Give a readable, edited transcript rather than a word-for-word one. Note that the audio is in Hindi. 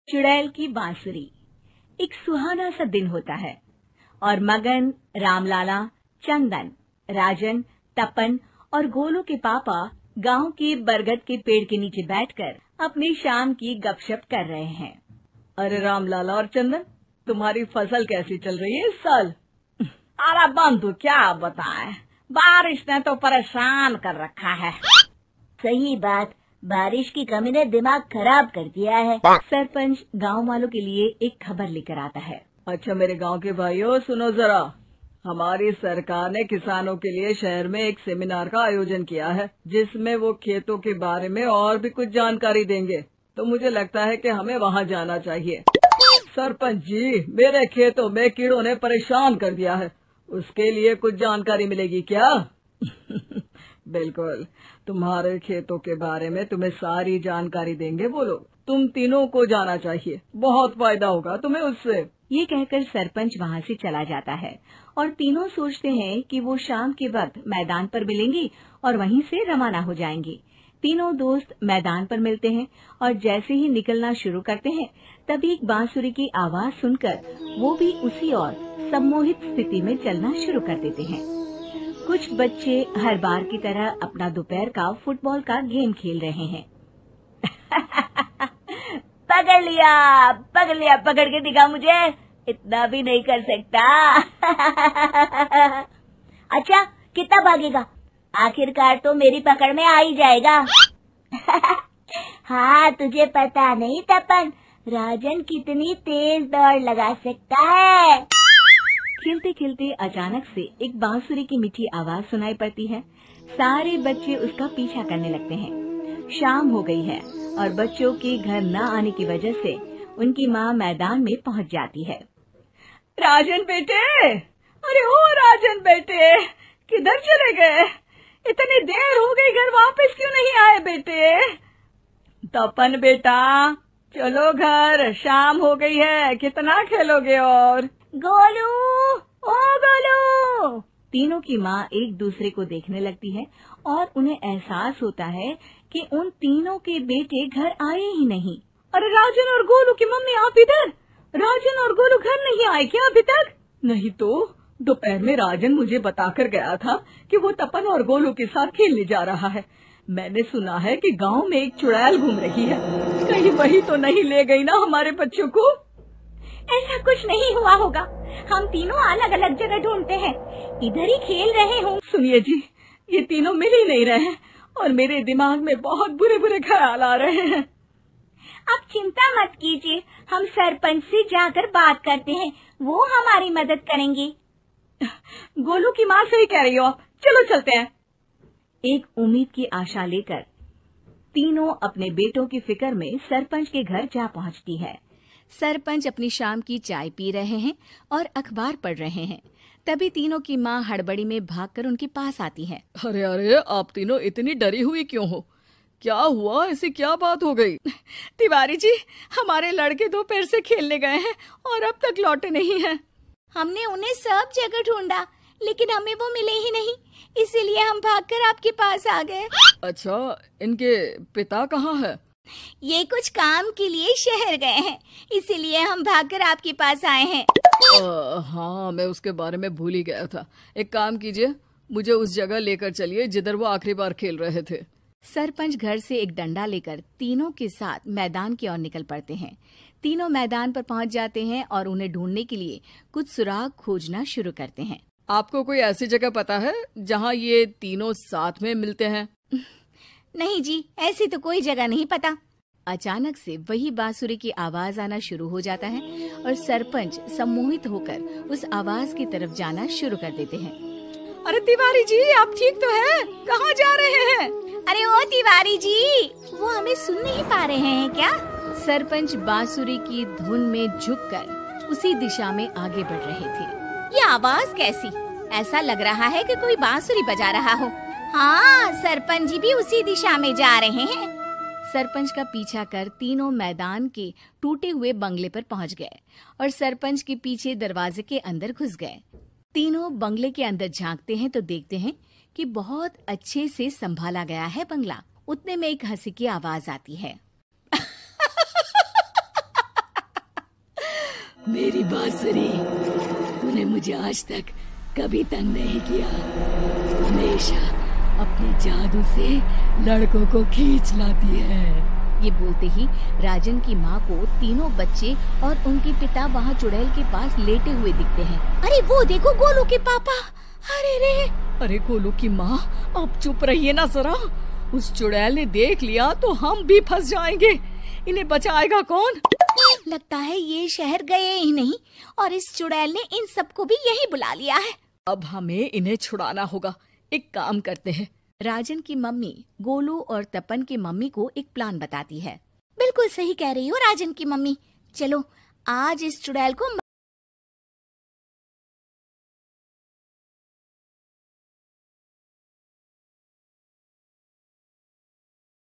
चुड़ैल की बांसुरी। एक सुहाना सा दिन होता है और मगन, रामलाला, चंदन, राजन, तपन और गोलू के पापा गांव के बरगद के पेड़ के नीचे बैठकर अपनी शाम की गपशप कर रहे हैं। अरे रामलाला और चंदन, तुम्हारी फसल कैसी चल रही है इस साल? अरे बंधु, क्या बताएं, बारिश ने तो परेशान कर रखा है। सही बात, बारिश की कमी ने दिमाग खराब कर दिया है। सरपंच गांव वालों के लिए एक खबर लेकर आता है। अच्छा मेरे गांव के भाइयों, सुनो जरा, हमारी सरकार ने किसानों के लिए शहर में एक सेमिनार का आयोजन किया है, जिसमें वो खेतों के बारे में और भी कुछ जानकारी देंगे। तो मुझे लगता है कि हमें वहाँ जाना चाहिए। सरपंच जी, मेरे खेतों में कीड़ों ने परेशान कर दिया है, उसके लिए कुछ जानकारी मिलेगी क्या? बिल्कुल, तुम्हारे खेतों के बारे में तुम्हें सारी जानकारी देंगे वो लोग। तुम तीनों को जाना चाहिए, बहुत फायदा होगा तुम्हें उससे। ये कहकर सरपंच वहाँ से चला जाता है और तीनों सोचते हैं कि वो शाम के वक्त मैदान पर मिलेंगे और वहीं से रवाना हो जाएंगे। तीनों दोस्त मैदान पर मिलते हैं और जैसे ही निकलना शुरू करते हैं तभी एक बांसुरी की आवाज सुनकर वो भी उसी ओर सम्मोहित स्थिति में चलना शुरू कर देते हैं। कुछ बच्चे हर बार की तरह अपना दोपहर का फुटबॉल का गेम खेल रहे हैं। पकड़ लिया, पकड़ के दिखा मुझे, इतना भी नहीं कर सकता। अच्छा, कितना भागेगा? आखिरकार तो मेरी पकड़ में आ ही जाएगा। हाँ, तुझे पता नहीं तपन, राजन कितनी तेज दौड़ लगा सकता है। खेलते खेलते अचानक से एक बांसुरी की मीठी आवाज सुनाई पड़ती है। सारे बच्चे उसका पीछा करने लगते हैं। शाम हो गई है और बच्चों के घर न आने की वजह से उनकी माँ मैदान में पहुँच जाती है। राजन बेटे, अरे ओ राजन बेटे, किधर चले गए? इतनी देर हो गई, घर वापस क्यों नहीं आए बेटे? तपन बेटा, चलो घर, शाम हो गई है, कितना खेलोगे? और गोलू, ओ गोलू। तीनों की माँ एक दूसरे को देखने लगती है और उन्हें एहसास होता है कि उन तीनों के बेटे घर आए ही नहीं। अरे राजन और गोलू की मम्मी, आप इधर? राजन और गोलू घर नहीं आए क्या अभी तक? नहीं तो दोपहर में राजन मुझे बताकर गया था कि वो तपन और गोलू के साथ खेलने जा रहा है। मैंने सुना है कि गांव में एक चुड़ैल घूम रही है, कहीं वही तो नहीं ले गई ना हमारे बच्चों को? ऐसा कुछ नहीं हुआ होगा, हम तीनों अलग अलग जगह ढूंढते हैं, इधर ही खेल रहे हों। सुनिए जी, ये तीनों मिल ही नहीं रहे हैं और मेरे दिमाग में बहुत बुरे बुरे ख्याल आ रहे हैं। आप चिंता मत कीजिए, हम सरपंच से जाकर बात करते हैं, वो हमारी मदद करेंगे। गोलू की माँ सही कह रही हो, चलो चलते हैं। एक उम्मीद की आशा लेकर तीनों अपने बेटों की फिक्र में सरपंच के घर जा पहुंचती है। सरपंच अपनी शाम की चाय पी रहे हैं और अखबार पढ़ रहे हैं। तभी तीनों की माँ हड़बड़ी में भागकर उनके पास आती है। अरे अरे, आप तीनों इतनी डरी हुई क्यों हो? क्या हुआ? ऐसी क्या बात हो गई? तिवारी जी, हमारे लड़के दोपहर से खेलने गए हैं और अब तक लौटे नहीं हैं। हमने उन्हें सब जगह ढूंढा, लेकिन हमें वो मिले ही नहीं, इसीलिए हम भागकर आपके पास आ गए। अच्छा, इनके पिता कहाँ है? ये कुछ काम के लिए शहर गए हैं, इसीलिए हम भागकर आपके पास आए हैं। हाँ, मैं उसके बारे में भूल ही गया था। एक काम कीजिए, मुझे उस जगह लेकर चलिए जिधर वो आखिरी बार खेल रहे थे। सरपंच घर से एक डंडा लेकर तीनों के साथ मैदान की ओर निकल पड़ते हैं। तीनों मैदान पर पहुंच जाते हैं और उन्हें ढूंढने के लिए कुछ सुराग खोजना शुरू करते हैं। आपको कोई ऐसी जगह पता है जहाँ ये तीनों साथ में मिलते हैं? नहीं जी, ऐसी तो कोई जगह नहीं पता। अचानक से वही बांसुरी की आवाज आना शुरू हो जाता है और सरपंच सम्मोहित होकर उस आवाज की तरफ जाना शुरू कर देते हैं। अरे तिवारी जी, आप ठीक तो हैं? कहाँ जा रहे हैं? अरे ओ तिवारी जी, वो हमें सुन नहीं पा रहे हैं क्या? सरपंच बांसुरी की धुन में झुककर उसी दिशा में आगे बढ़ रहे थे। ये आवाज कैसी? ऐसा लग रहा है कि कोई बांसुरी बजा रहा हो। हाँ, सरपंच जी भी उसी दिशा में जा रहे हैं। सरपंच का पीछा कर तीनों मैदान के टूटे हुए बंगले पर पहुंच गए और सरपंच के पीछे दरवाजे के अंदर घुस गए। तीनों बंगले के अंदर झांकते हैं तो देखते हैं कि बहुत अच्छे से संभाला गया है बंगला। उतने में एक हंसी की आवाज आती है। मेरी बांसुरी, तूने मुझे आज तक कभी तंग नहीं किया, हमेशा अपने जादू से लड़कों को खींच लाती है। ये बोलते ही राजन की माँ को तीनों बच्चे और उनके पिता वहाँ चुड़ैल के पास लेटे हुए दिखते हैं। अरे वो देखो गोलू के पापा। अरे रे। अरे गोलू की माँ, अब चुप रहिए ना जरा। उस चुड़ैल ने देख लिया तो हम भी फंस जाएंगे। इन्हें बचाएगा कौन? लगता है ये शहर गए ही नहीं और इस चुड़ैल ने इन सबको भी यही बुला लिया है। अब हमें इन्हें छुड़ाना होगा। एक काम करते हैं। राजन की मम्मी गोलू और तपन की मम्मी को एक प्लान बताती है। बिल्कुल सही कह रही हो राजन की मम्मी। चलो आज इस चुड़ैल को